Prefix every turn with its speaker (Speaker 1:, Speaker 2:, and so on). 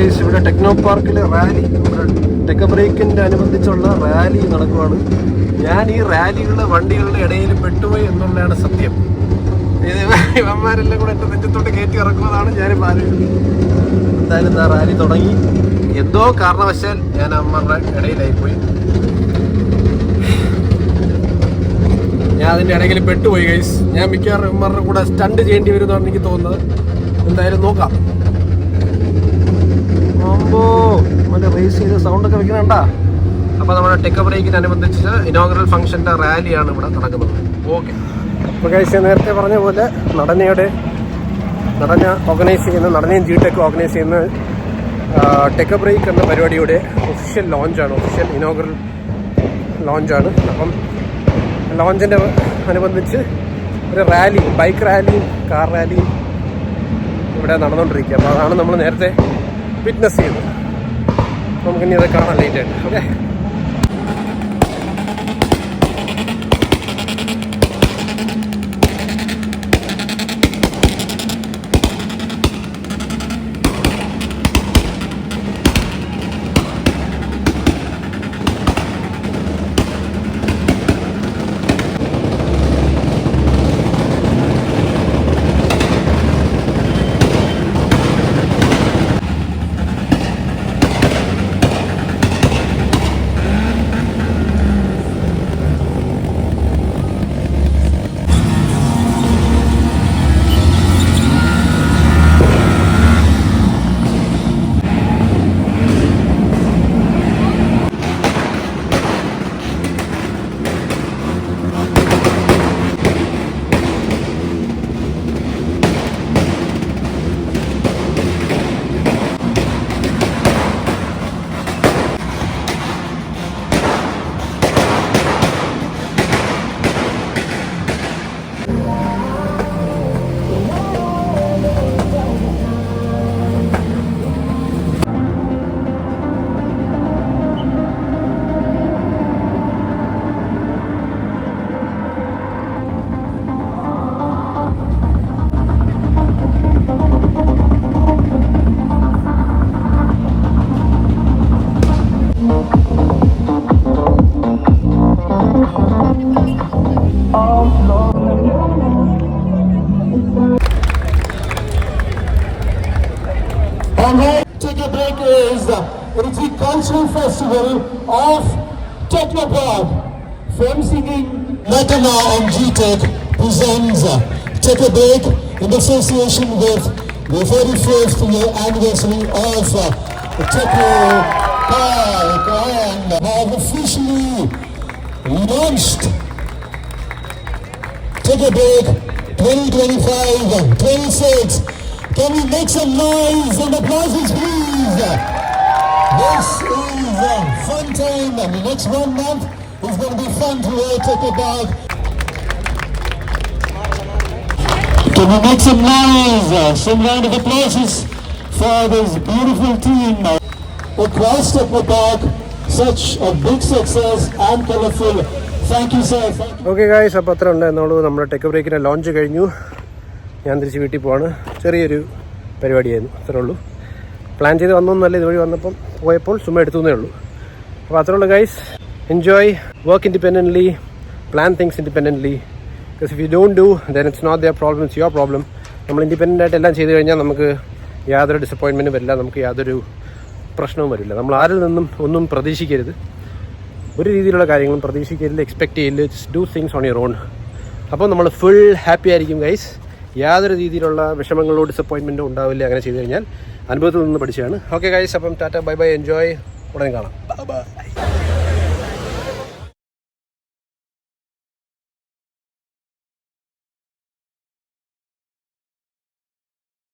Speaker 1: Guys, ഇവിടെ techno പാർക്കിൽ rally, ഇവിടെ ടെക്ക ബ്രേക്കിൻ്റെ അനുബന്ധിച്ചുള്ള റാലി നടക്കുവാണ്. ഞാൻ ഈ റാലികളുടെ വണ്ടികളുടെ ഇടയിൽ പെട്ടുപോയി എന്നുള്ളതാണ് സത്യം. ഇവന്മാരെല്ലാം കൂടെ എൻ്റെ നെഞ്ചത്തോട്ട് കയറ്റി ഇറക്കുന്നതാണ് ഞാനിപ്പോൾ ആലോചിക്കുന്നത്. എന്തായാലും എന്താ റാലി തുടങ്ങി. എന്തോ കാരണവശാൽ ഞാൻ അമ്മമാരുടെ ഇടയിലായിപ്പോയി. ഞാൻ അതിൻ്റെ ഇടയിൽ പെട്ടുപോയി ഗൈസ്. ഞാൻ മിക്കവാറും ഇവന്മാരുടെ കൂടെ സ്റ്റണ്ട് ചെയ്യേണ്ടി വരുമെന്നാണ് എനിക്ക് തോന്നുന്നത്. എന്തായാലും നോക്കാം. മറ്റേ റേസ് ചെയ്ത് സൗണ്ടൊക്കെ വെക്കുന്നുണ്ടാ. അപ്പോൾ നമ്മുടെ ടെക്ക ബ്രേക്കിനനുബന്ധിച്ച് ഇനോഗ്രൽ ഫംഗ്ഷൻ്റെ റാലിയാണ് ഇവിടെ നടക്കുന്നത്. ഓക്കെ, അപ്പോൾ ഗൈസ് നേരത്തെ പറഞ്ഞ പോലെ നടന ഓർഗനൈസ് ചെയ്യുന്ന നടനയും G-Tech ഓർഗനൈസ് ചെയ്യുന്ന ടെക്ക ബ്രേക്ക് എന്ന പരിപാടിയുടെ ഒഫീഷ്യൽ ലോഞ്ചാണ്, ഒഫീഷ്യൽ ഇനോഗ്രൽ ലോഞ്ചാണ്. അപ്പം ലോഞ്ചിൻ്റെ അനുബന്ധിച്ച് ഒരു റാലി, ബൈക്ക് റാലിയും കാർ റാലിയും ഇവിടെ നടന്നുകൊണ്ടിരിക്കുക. അപ്പോൾ അതാണ് നമ്മൾ നേരത്തെ വിറ്റ്നസ് ചെയ്യുന്നത്. നമുക്കിനി അത് കാണാൻ ലേറ്റായിട്ട്. Okay,
Speaker 2: Tek Break is the cultural festival of Technopark. Film singing Natama and G-Tech presents Tek Break in association with the 31st year anniversary of Technopark, and have officially launched Tek Break 2025-26. Can we make some noise and applause, please? This is a fun time, and the next 1 month is going to be fun to take about. Can we make some noise, some round of applause for this beautiful team across Technopark? Such a big success and colorful. Thank you, sir.
Speaker 1: Okay guys, അപ്പോൾ അത്ര ഉണ്ടായിരുന്നുള്ളൂ. നമ്മുടെ ടെക്ക ബ്രേക്കിൻ്റെ launch കഴിഞ്ഞു. ഞാൻ തിരിച്ച് വീട്ടിൽ പോവാണ്. ചെറിയൊരു പരിപാടിയായിരുന്നു, അത്രേ ഉള്ളൂ. പ്ലാൻ ചെയ്ത് വന്നൊന്നുമല്ല, ഇതുവഴി വന്നപ്പം പോയപ്പോൾ ചുമ്മാ എടുത്തുന്നേ ഉള്ളൂ. അപ്പോൾ അത്രേ ഉള്ളൂ guys. Enjoy, work independently, plan things independently. Because if you don't do then it's not their problem, it's your problem. നമ്മൾ ഇൻഡിപെൻഡൻ്റ് ആയിട്ട് എല്ലാം ചെയ്ത് കഴിഞ്ഞാൽ നമുക്ക് യാതൊരു ഡിസപ്പോയിൻമെൻറ്റും വരില്ല, നമുക്ക് യാതൊരു പ്രശ്നവും വരില്ല. നമ്മൾ ആരിൽ നിന്നും ഒന്നും പ്രതീക്ഷിക്കരുത്, ഒരു രീതിയിലുള്ള കാര്യങ്ങളും പ്രതീക്ഷിക്കരുത്, എക്സ്പെക്റ്റ് ചെയ്യില്ല. Do things on your own. അപ്പോൾ നമ്മൾ ഫുൾ ഹാപ്പി ആയിരിക്കും ഗൈസ്. യാതൊരു രീതിയിലുള്ള വിഷമങ്ങളോ ഡിസപ്പോയിൻമെൻറ്റോ ഉണ്ടാവില്ല അങ്ങനെ ചെയ്ത് കഴിഞ്ഞാൽ. അനുഭവത്തിൽ നിന്ന് പഠിച്ചതാണ്. ഓക്കെ ഗൈസ്, അപ്പം ടാറ്റ, ബൈ ബൈ, എൻജോയ്. ഉടനെ കാണാം. Bye by.